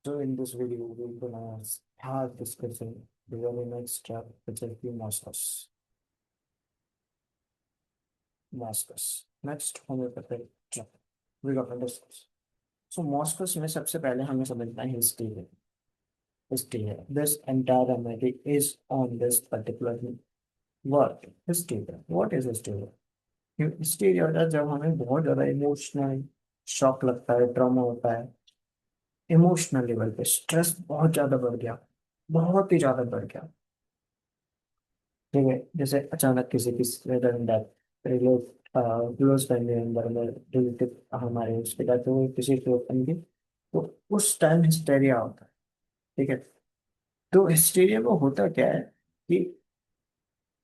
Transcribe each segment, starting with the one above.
So in this video, we're gonna start discussing the very next step, which is the Moscus. Moscus. Next homeopathic step. We're gonna discuss. So Moscus में सबसे पहले हमें समझना है history है. History है. This entire remedy is on this particular word. History. What is history? History होता है जब हमें बहुत ज्यादा इमोशनल शॉक लगता है, ट्रॉमा होता है, इमोशनल लेवल पे स्ट्रेस बहुत ज्यादा बढ़ गया, बहुत ही ज्यादा बढ़ गया. ठीक है, जैसे अचानक किसी की sudden death, relate close family member में रिलेटिव हमारे उसके डेथ हुई, किसी के ओपन की, तो उस टाइम हिस्टेरिया होता है. ठीक है. तो हिस्टेरिया में होता क्या है कि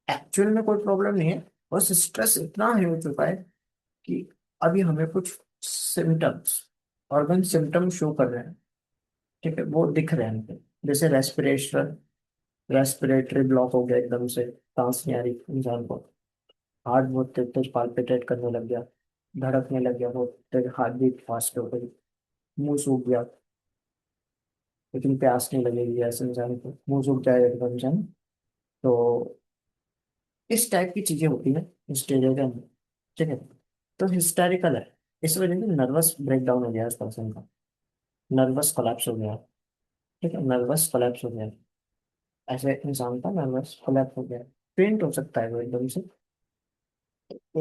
एक्चुअल में कोई प्रॉब्लम नहीं है, बस स्ट्रेस इतना हाई हो चुका है कि अभी हमें कुछ सिम्टम्स, ऑर्गन सिम्टम्स शो कर रहे हैं. ठीक है, वो दिख रहे हैं हमको. जैसे रेस्पिरेशन, रेस्पिरेटरी ब्लॉक हो गया एकदम से, सांस नहीं आ रही इंसान को, हार्ट बहुत तेज तेज पाल्पिटेट करने लग गया, धड़कने लग गया बहुत तेज, हार्ट बीट फास्ट हो गई, मुंह सूख गया, लेकिन प्यास नहीं लगेगी ऐसे इंसान को, मुंह सूख जाए एकदम से. तो इस टाइप की चीजें होती हैं हिस्टेरिया के अंदर. ठीक है. तो हिस्टेरिकल है, इस वजह से नर्वस ब्रेकडाउन हो गया इस पर्सन का, नर्वस कोलैप्स हो गया. ठीक है, नर्वस कोलैप्स हो गया, ऐसे इंसान का नर्वस कोलैप्स हो गया. फेंट हो सकता है वो एकदम से,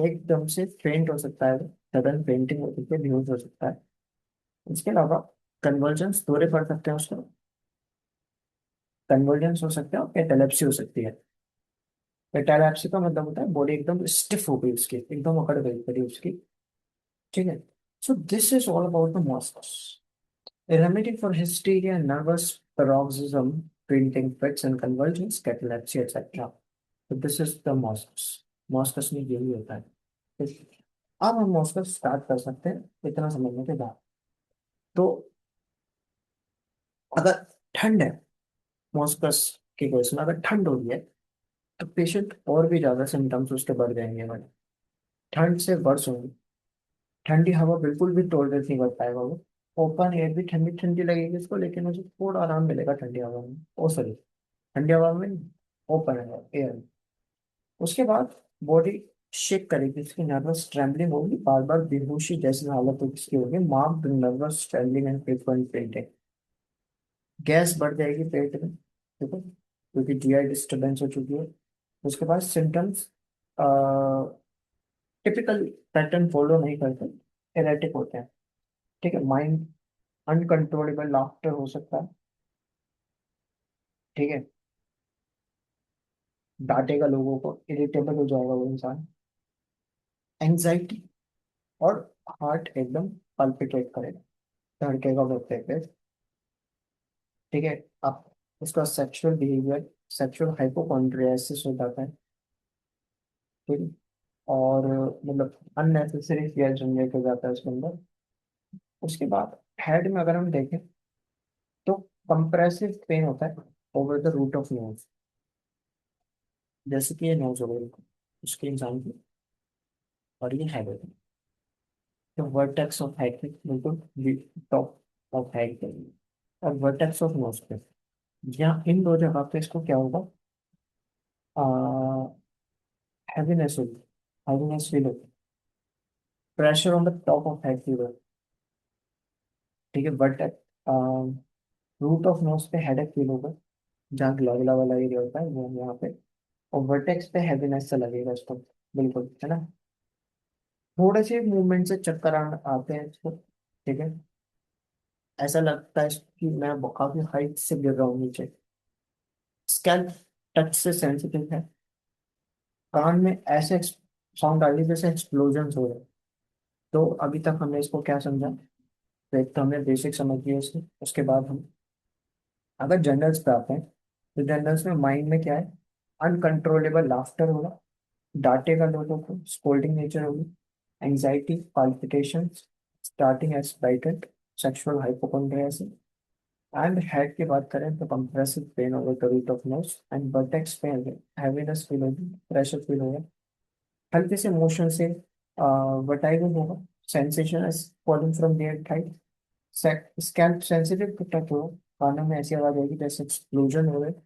एकदम से फेंट हो सकता है, सडन फेंटिंग हो सकती है, बेहोश हो सकता है. इसके अलावा कन्वर्जेंस दौरे पड़ सकते हैं उसको, कन्वर्जेंस हो सकता है और कैटालेप्सी हो सकती है. कैटालेप्सी का मतलब होता है बॉडी एकदम स्टिफ हो गई उसकी, एकदम अकड़ गई बॉडी उसकी. ठीक है. So this is all about the मॉस्कस. A remedy for hysteria, nervous paroxysm, fainting fits and convulsions, catalepsy, etc. So this is the मॉस्कस. मॉस्कस में यही होता है. ठीक है? अब हम मॉस्कस स्टार्ट कर सकते हैं इतना समझने के बाद. तो अगर ठंड है, मॉस्कस के केस में अगर ठंड हो रही है, तो पेशेंट और भी ज्यादा सिम्टम्स उसके बढ़ जाएंगे हमारे, ठंड से वर्ष होंगे. ठंडी हवा बिल्कुल भी टॉलरेट नहीं कर पाएगा वो. ओपन एयर भी ठंडी ठंडी लगेगी उसको, लेकिन उसे थोड़ा आराम मिलेगा ठंडी हवा में, ओ सॉरी, ठंडी हवा में, ओपन एयर में. उसके बाद बॉडी शेक करेगी, उसकी नर्वस ट्रेम्बलिंग होगी, बार बार बेहोशी जैसी हालत उसकी होगी, marked nervous trembling and frequent fainting. Gas बढ़ जाएगी पेट में, ठीक है, क्योंकि जीआई डिस्टर्बेंस हो चुकी है. उसके बाद सिम्टम्स टिपिकल पैटर्न फॉलो नहीं करते, एरेटिक होते हैं. ठीक है. माइंड अनकंट्रोलेबल लाफ्टर हो सकता है. ठीक है. डांटेगा लोगों को, इरिटेबल हो जाएगा वो इंसान. एंजाइटी, और हार्ट एकदम पल्पिटेट करेगा, धड़केगा बहुत तेज. ठीक है. अब उसका सेक्सुअल बिहेवियर, सेक्सुअल हाइपोकॉन्ड्रियासिस हो जाता है. ठीक है. और मतलब अननेसेसरी फियर जनरेट हो जाता है उसके अंदर. उसके बाद हेड में अगर हम देखें, तो कंप्रेसिव पेन होता है over the root of nose, जैसे कि ये नोज हो गई उसके इंसान की, और ये हेड होता है. तो वर्टेक्स ऑफ हेड पे बिल्कुल टॉप ऑफ हेड पे, और वर्टेक्स ऑफ नोज पे, यहाँ इन दो जगह पे इसको क्या होगा, हैवीनेस होगी, हैवीनेस फील होगी, pressure on the top of head fever. ठीक है. वर्टेक्स, रूट ऑफ नोज पे हेडेक फील होगा, जहाँ ग्लोबुला वाला एरिया होता है वो यहाँ पे, और वर्टेक्स पे हैवीनेस सा लगेगा इसको, बिल्कुल है ना. थोड़े से मूवमेंट से चक्कर आते हैं इसको. ठीक है. ऐसा लगता है कि मैं काफी हाइट से गिर रहा हूँ नीचे. स्कैल्प टच से सेंसिटिव है. कान में ऐसे साउंड आ रही है जैसे एक्सप्लोजन हो रहे हैं. तो अभी तक हमने इसको क्या समझा, तो एक तो हमने बेसिक समझ लिया इसको. उसके बाद हम अगर जनरल्स पे आते हैं, तो जनरल्स में माइंड में क्या है, अनकंट्रोलेबल लाफ्टर होगा, डांटेगा लोगों को, स्कोल्डिंग नेचर होगी, anxiety, palpitation, starting excited, sexual hypochondriasis. And head की बात करें तो कंप्रेसिव पेन होगा the root of nose, and vertex pain, heaviness feel होगी, प्रेशर फील होगा, हल्के से मोशन से वर्टाइगो होगा, sensation falling from there height, scalp sensitive touch हो, कानों में ऐसी आवाज आएगी जैसे एक्सप्लोजन हो रहा है,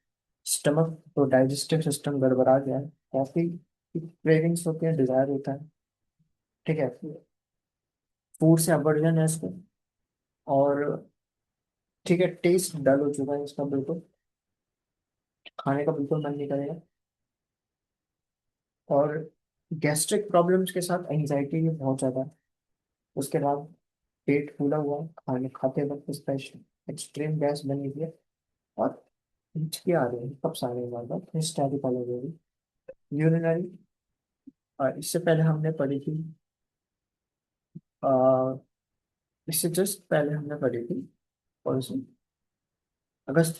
स्टमक तो डाइजेस्टिव सिस्टम गड़बड़ा गया है, कॉफी की क्रेविंग्स होती है, डिजायर होता है, ठीक है, फूड से अवर्जन है इसको, और ठीक है, टेस्ट डल हो चुका है इसका बिल्कुल, खाने का बिल्कुल मन नहीं करेगा, और गैस्ट्रिक प्रॉब्लम्स के साथ एंजाइटी भी बहुत ज्यादा है, उसके बाद पेट फूला हुआ है, खाने खाते वक्त स्पेशल एक्सट्रीम गैस बनी हुई है, और हिचकी आ रही है, कब्स आ रही है, बार हिस्टैरिक अलग होगी, यूरिनरी, इससे पहले हमने पढ़ी थी, आ, इससे जस्ट पहले हमने पढ़ी थी, और अगस्त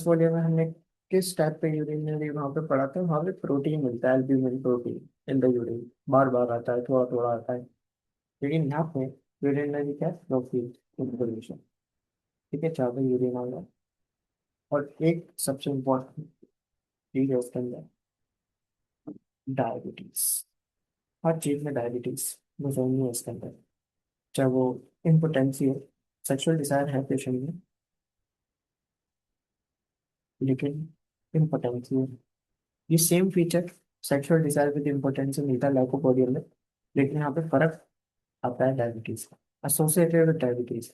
फोलिया में हमने किस टाइप पे यूरिनरी वहां पे पढ़ा था, वहां पे प्रोटीन मिलता है, albumin protein in the urine, बार बार आता है, थोड़ा थोड़ा आता है, लेकिन यहाँ पे यूरिनरी क्या है, प्रोटीन इन्फॉर्मेशन, ठीक है, ज्यादा यूरिन आ रहा है, और एक सबसे इम्पोर्टेंट चीज है उसके अंदर, डायबिटीज, हर चीज में डायबिटीज गुजरनी है इसके अंदर, चाहे वो इम्पोटेंसी है, सेक्सुअल डिजायर है पेशेंट में, लेकिन इम्पोटेंसी है, ये same feature sexual desire with importance मिलता है लाइकोपोडियम में, लेकिन यहाँ पे फर्क आता है डायबिटीज का, एसोसिएटेड विद डायबिटीज,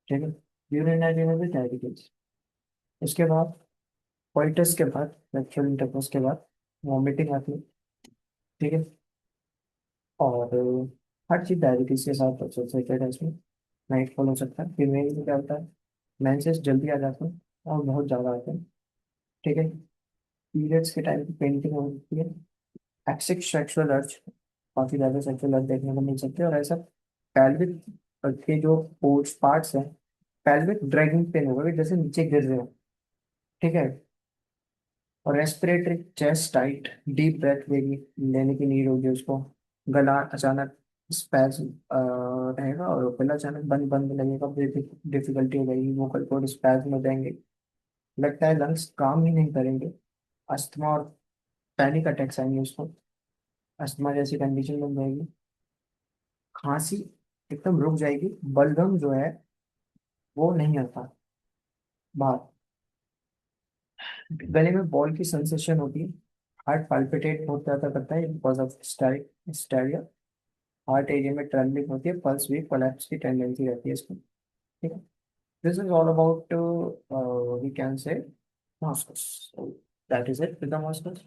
ठीक है, यूरिनरी में भी डायबिटीज, उसके बाद कोइटस के बाद, सेक्सुअल इंटरकोर्स के बाद वॉमिटिंग आती है, ठीक है, और हर चीज डायबिटीज के साथ एसोसिएटेड है इसमें, नाइट फॉल हो सकता है, फीमेल में क्या होता है, मेंसेस जल्दी आ जाते हैं और बहुत ज्यादा आते हैं, ठीक है, पीरियड्स के टाइम पे पेंटिंग होती है, एक्सिक सेक्सुअल अर्ज, काफी ज्यादा सेक्सुअल अर्ज देखने को मिल सकते हैं, और ऐसा पैल्विक के जो पोर्ट्स पार्ट्स हैं, पैल्विक ड्रैगिंग पेन होगा कि जैसे नीचे गिर रहे हो, ठीक है, और respiratory chest tight, deep breath लेगी लेने की नीड होगी उसको, गला अचानक स्पैज रहेगा, और गला अचानक बंद बंद लगेगा, डिफिकल्टी हो जाएगी, वोकल कॉर्ड स्पैज में जाएंगे, लगता है लंग्स काम ही नहीं करेंगे, अस्थमा और पैनिक अटैक्स आएंगे उसको, अस्थमा जैसी कंडीशन बन जाएगी, खांसी एकदम रुक जाएगी, बलगम जो है वो नहीं आता बाहर, गले में बॉल की सेंसेशन होती है, हार्ट palpitate बहुत ज्यादा करता है बिकॉज ऑफ स्टाइरिया, हार्ट एरिया में ट्रैवलिंग होती है, पल्स भी कोलैप्स की टेंडेंसी रहती है इसमें, ठीक है, this is all about we can say moschus, that is it with the मॉस्कस।